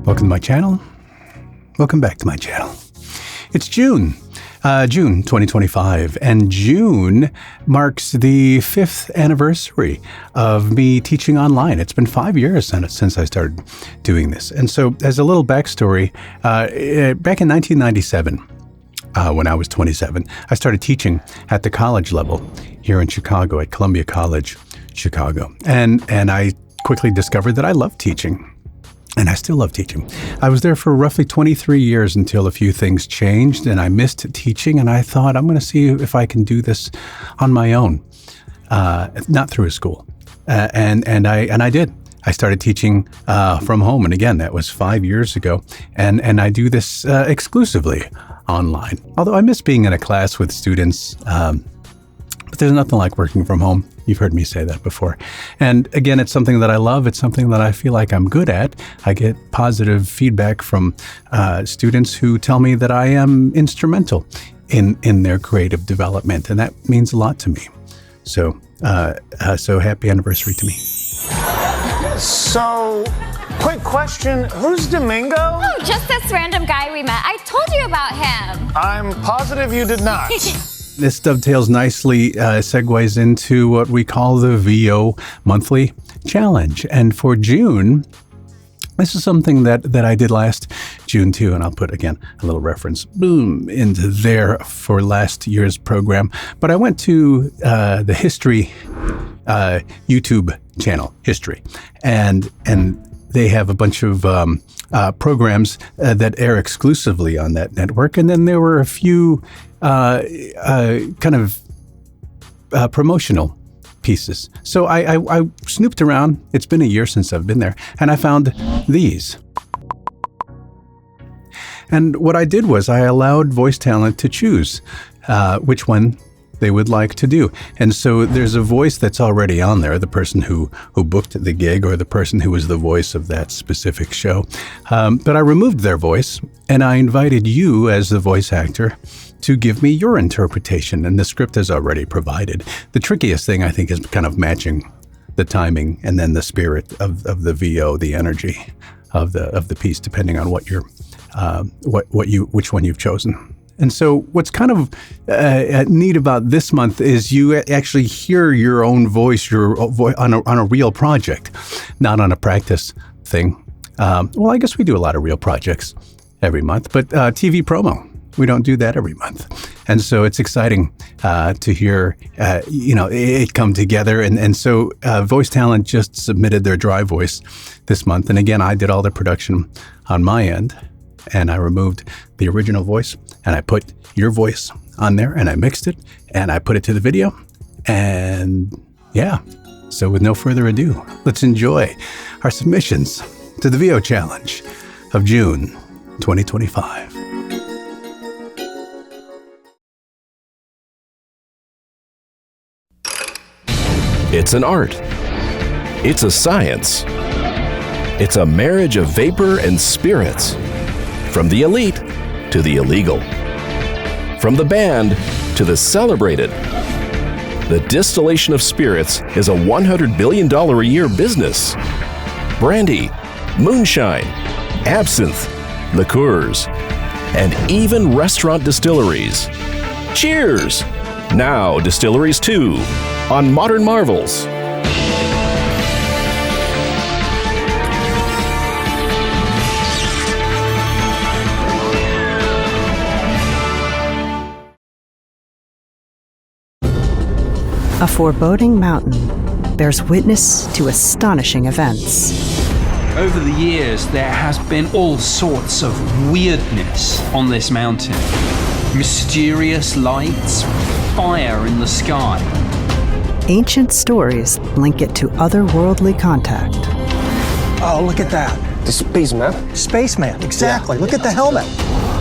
Welcome to my channel. Welcome back to my channel. It's June 2025, and June marks the 5th anniversary of me teaching online. It's been 5 years since I started doing this. And so as a little backstory, back in 1997, when I was 27, I started teaching at the college level here in Chicago at Columbia College, Chicago. And I quickly discovered that I love teaching. And I still love teaching. I was there for roughly 23 years until a few things changed and I missed teaching. And I thought, I'm going to see if I can do this on my own, not through a school. And I did. I started teaching from home. And again, that was 5 years ago. And I do this exclusively online. Although I miss being in a class with students, but there's nothing like working from home. You've heard me say that before. And again, it's something that I love. It's something that I feel like I'm good at. I get positive feedback from students who tell me that I am instrumental in their creative development. And that means a lot to me. So happy anniversary to me. So, quick question. Who's Domingo? Oh, just this random guy we met. I told you about him. I'm positive you did not. This dovetails nicely, segues into what we call the VO Monthly Challenge. And for June, this is something that I did last June too, and I'll put, again, a little reference, boom, into there for last year's program. But I went to the History YouTube channel, History, and they have a bunch of programs that air exclusively on that network. And then there were a few kind of promotional pieces. So I snooped around. It's been a year since I've been there, and I found these. And what I did was I allowed voice talent to choose which one they would like to do. And so there's a voice that's already on there, the person who booked the gig or the person who was the voice of that specific show. But I removed their voice and I invited you as the voice actor to give me your interpretation, and the script is already provided. The trickiest thing, I think, is kind of matching the timing and then the spirit of the VO, the energy of the piece, depending on what you're, which one you've chosen. And so what's kind of neat about this month is you actually hear your own voice, on a real project, not on a practice thing. Well, I guess we do a lot of real projects every month, but TV promo, we don't do that every month. And so it's exciting to hear, it come together. And so Voice Talent just submitted their dry voice this month. And again, I did all the production on my end. And I removed the original voice and I put your voice on there and I mixed it and I put it to the video. And yeah, so with no further ado, let's enjoy our submissions to the VO Challenge of June 2025. It's an art. It's a science. It's a marriage of vapor and spirits. From the elite to the illegal. From the banned to the celebrated. The distillation of spirits is a $100 billion a year business. Brandy, moonshine, absinthe, liqueurs, and even restaurant distilleries. Cheers! Now distilleries too, on Modern Marvels. A foreboding mountain bears witness to astonishing events. Over the years, there has been all sorts of weirdness on this mountain. Mysterious lights, fire in the sky. Ancient stories link it to otherworldly contact. Oh, look at that. The spaceman. Spaceman, exactly. Look at the helmet.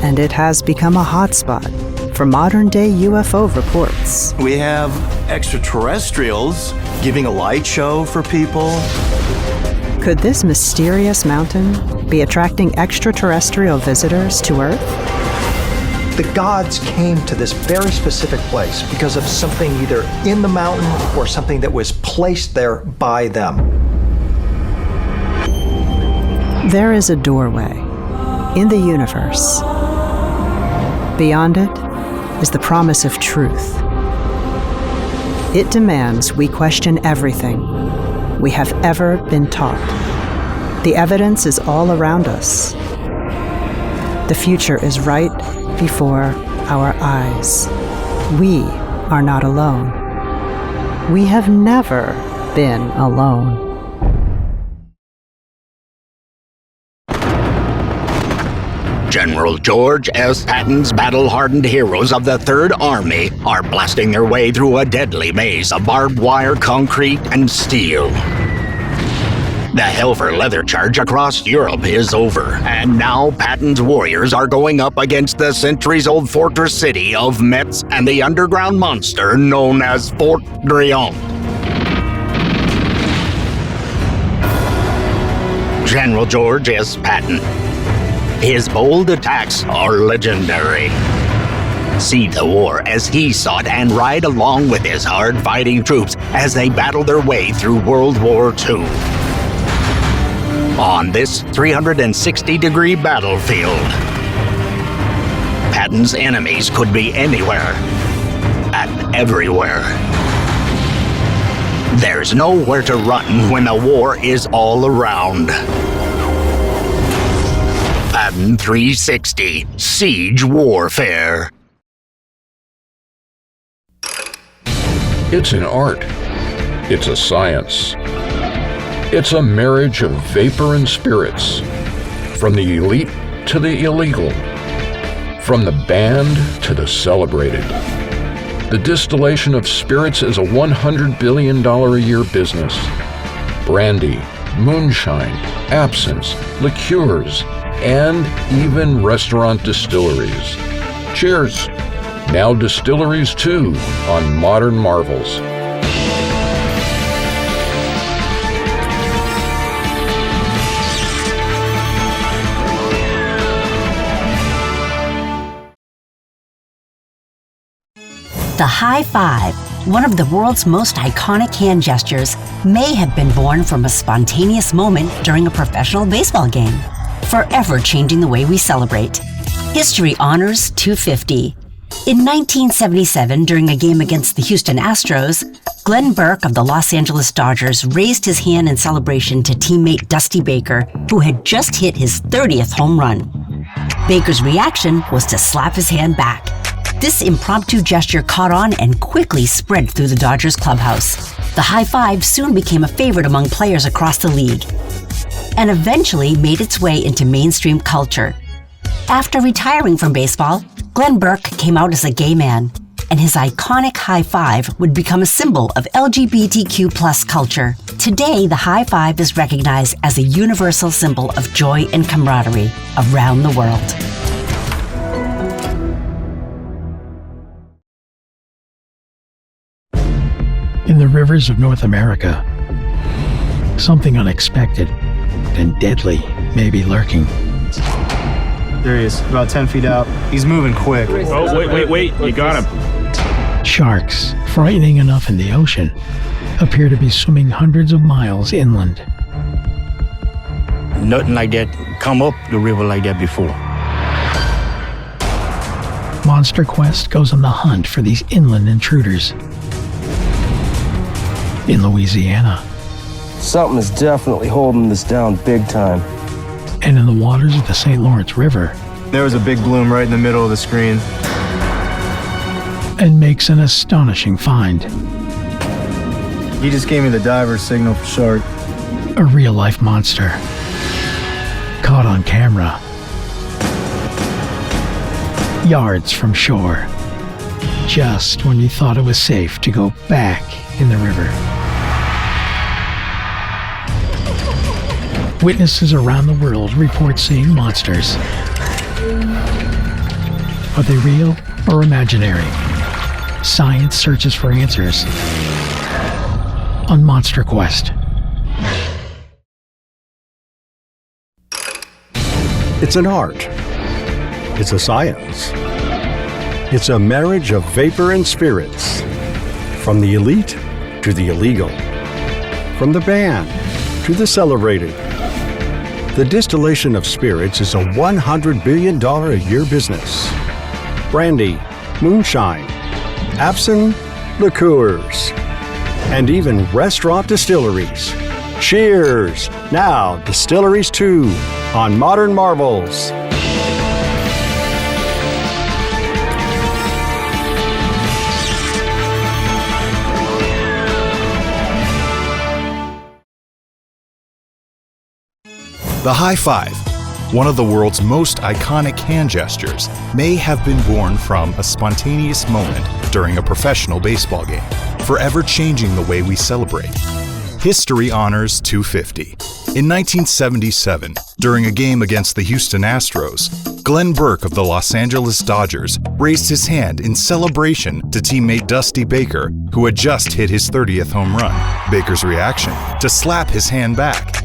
And it has become a hotspot for modern-day UFO reports. We have extraterrestrials giving a light show for people. Could this mysterious mountain be attracting extraterrestrial visitors to Earth? The gods came to this very specific place because of something either in the mountain or something that was placed there by them. There is a doorway in the universe. Beyond it is the promise of truth. It demands we question everything we have ever been taught. The evidence is all around us. The future is right before our eyes. We are not alone. We have never been alone. General George S. Patton's battle-hardened heroes of the Third Army are blasting their way through a deadly maze of barbed wire, concrete, and steel. The hell for leather charge across Europe is over, and now Patton's warriors are going up against the centuries-old fortress city of Metz and the underground monster known as Fort Durrington. General George S. Patton. His bold attacks are legendary. See the war as he sought and ride along with his hard-fighting troops as they battle their way through World War II. On this 360-degree battlefield, Patton's enemies could be anywhere and everywhere. There's nowhere to run when the war is all around. Patton 360 Siege Warfare. It's an art. It's a science. It's a marriage of vapor and spirits. From the elite to the illegal. From the banned to the celebrated. The distillation of spirits is a $100 billion a year business. Brandy, moonshine, absinthe, liqueurs, and even restaurant distilleries. Cheers! Now distilleries too on Modern Marvels. The high five, one of the world's most iconic hand gestures, may have been born from a spontaneous moment during a professional baseball game, forever changing the way we celebrate. History honors 250. In 1977, during a game against the Houston Astros, Glenn Burke of the Los Angeles Dodgers raised his hand in celebration to teammate Dusty Baker, who had just hit his 30th home run. Baker's reaction was to slap his hand back. This impromptu gesture caught on and quickly spread through the Dodgers clubhouse. The high five soon became a favorite among players across the league, and eventually made its way into mainstream culture. After retiring from baseball, Glenn Burke came out as a gay man, and his iconic high five would become a symbol of LGBTQ+ culture. Today, the high five is recognized as a universal symbol of joy and camaraderie around the world. In the rivers of North America, something unexpected and deadly may be lurking. There he is, about 10 feet out. He's moving quick. Oh, wait, you got him. Sharks, frightening enough in the ocean, appear to be swimming hundreds of miles inland. Nothing like that come up the river like that before. Monster Quest goes on the hunt for these inland intruders. In Louisiana. Something is definitely holding this down big time. And in the waters of the St. Lawrence River. There was a big bloom right in the middle of the screen. And makes an astonishing find. He just gave me the diver's signal for shark. A real-life monster. Caught on camera. Yards from shore. Just when you thought it was safe to go back in the river. Witnesses around the world report seeing monsters. Are they real or imaginary? Science searches for answers on Monster Quest. It's an art. It's a science. It's a marriage of vapor and spirits. From the elite to the illegal. From the banned to the celebrated. The distillation of spirits is a $100 billion a year business. Brandy, moonshine, absinthe, liqueurs, and even restaurant distilleries. Cheers! Now, Distilleries 2 on Modern Marvels. The high five, one of the world's most iconic hand gestures, may have been born from a spontaneous moment during a professional baseball game, forever changing the way we celebrate. History honors 250. In 1977, during a game against the Houston Astros, Glenn Burke of the Los Angeles Dodgers raised his hand in celebration to teammate Dusty Baker, who had just hit his 30th home run. Baker's reaction? To slap his hand back.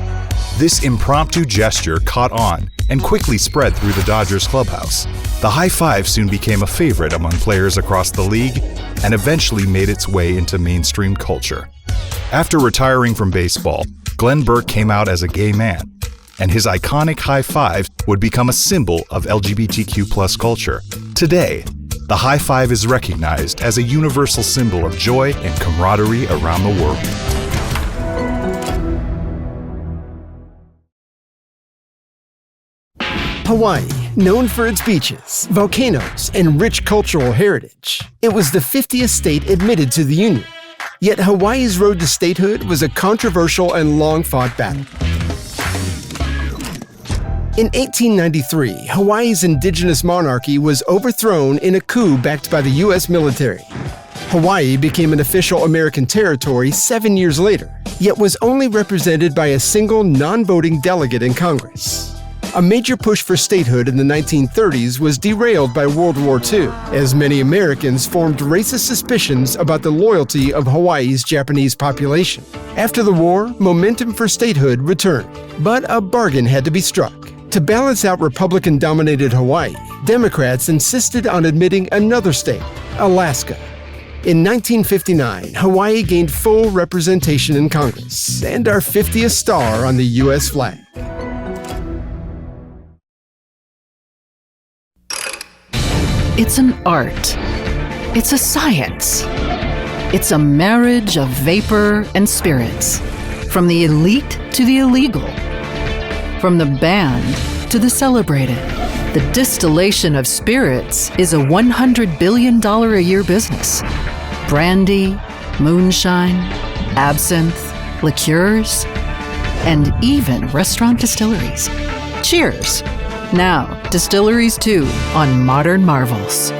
This impromptu gesture caught on and quickly spread through the Dodgers clubhouse. The high five soon became a favorite among players across the league and eventually made its way into mainstream culture. After retiring from baseball, Glenn Burke came out as a gay man, and his iconic high five would become a symbol of LGBTQ+ culture. Today, the high five is recognized as a universal symbol of joy and camaraderie around the world. Hawaii, known for its beaches, volcanoes, and rich cultural heritage. It was the 50th state admitted to the Union. Yet Hawaii's road to statehood was a controversial and long-fought battle. In 1893, Hawaii's indigenous monarchy was overthrown in a coup backed by the U.S. military. Hawaii became an official American territory 7 years later, yet was only represented by a single non-voting delegate in Congress. A major push for statehood in the 1930s was derailed by World War II, as many Americans formed racist suspicions about the loyalty of Hawaii's Japanese population. After the war, momentum for statehood returned, but a bargain had to be struck. To balance out Republican-dominated Hawaii, Democrats insisted on admitting another state, Alaska. In 1959, Hawaii gained full representation in Congress and our 50th star on the U.S. flag. It's an art. It's a science. It's a marriage of vapor and spirits, from the elite to the illegal, from the banned to the celebrated. The distillation of spirits is a $100 billion a year business. Brandy, moonshine, absinthe, liqueurs, and even restaurant distilleries. Cheers! Now, Distilleries 2 on Modern Marvels.